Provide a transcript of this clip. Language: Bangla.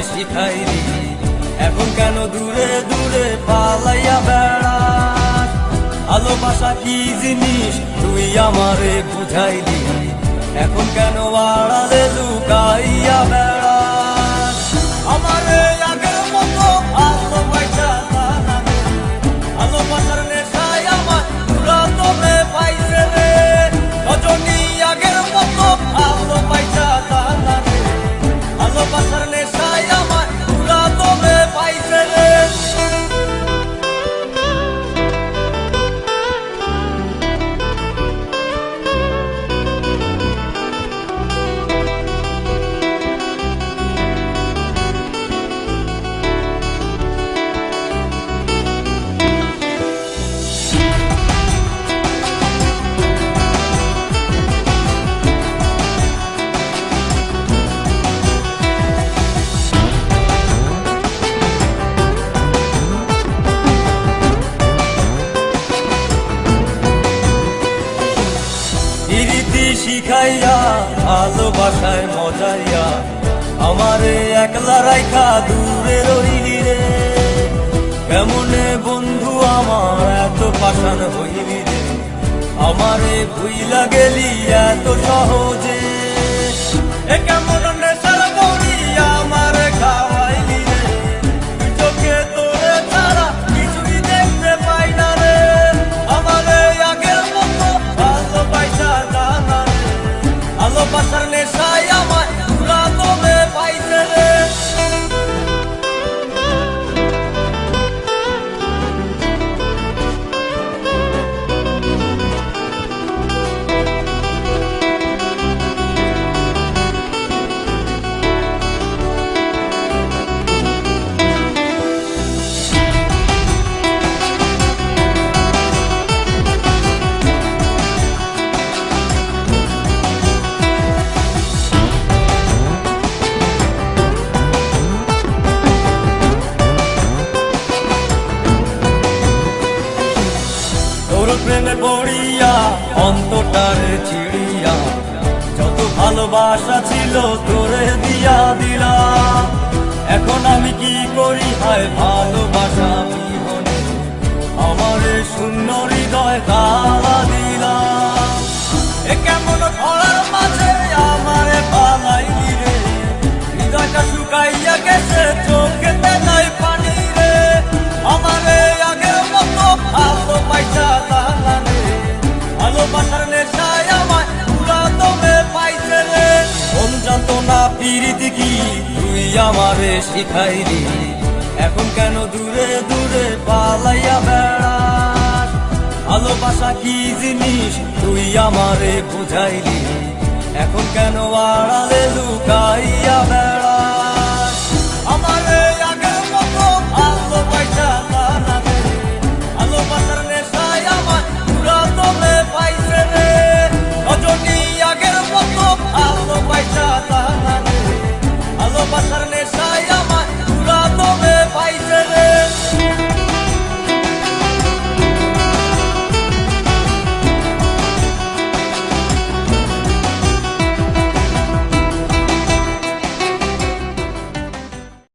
শিখাইলি, এখন কেন দূরে দূরে পালাইয়া বেড়াস? ভালোবাসা কি জিনিস তুই আমারে বুঝাইলি, এখন কেন আড়ালে লুকাইয়া বেড়াস? আমারে আগের মতো ভালোবাসা জানা রে, ভালোবাসার নেশায় আমার পুরা তোরে পাইছে রে। রজনী আগের মতো ভালোবাসা জানা রে, ভালোবাসার নেশায় আমার পুরা তোরে পাইছে রে। রীতি শিখাইয়া ভালোবাসায় মজাইয়া আমারে একলা রাইখা দূরে রইলি রে। কেমনে বন্ধু আমার এত পাষাণ হইলি রে, আমারে ভুইলা গেলি এত সহজে। এ কেমন নেশার বড়ি আমারে খাওয়াইলি রে, তুই চোখে তোরে ছাড়া কিছুই দেখতে পাই না রে। আমারে আগের মতো ভালোবাসা জানা রে, ভালোবাসার নেশায় আমার পুরা তোরে পাইছে রে। তোর প্রেমে পড়িয়া অন্তটারে ছিড়িয়া যত ভালোবাসা ছিল তোরে দিয়া দিলাম। এখন আমি কি করি হায় ভালোবাসা বিহনে, আমারে শূন্য হৃদয় তালা দিলাম। এ কেমন খরার মাঝে আমারে পালাইলি রে, হৃদয়টা শুকাইয়া গেছে চোখেতে নাই পানি রে। আমারে আগের মতো ভালোবাসা জানা রে, ভালোবাসার নেশায় আমার পুরা তোরে পাইছে রে। কোন জানতো না প্রীতি কি তুই আমারে শিখাইলি, এখন কেন দূরে দূরে পালাইয়া বেড়াস? ভালোবাসা কি জিনিস তুই আমারে বুঝাইলি, এখন কেন আড়ালে লুকাইয়া বেড়াস?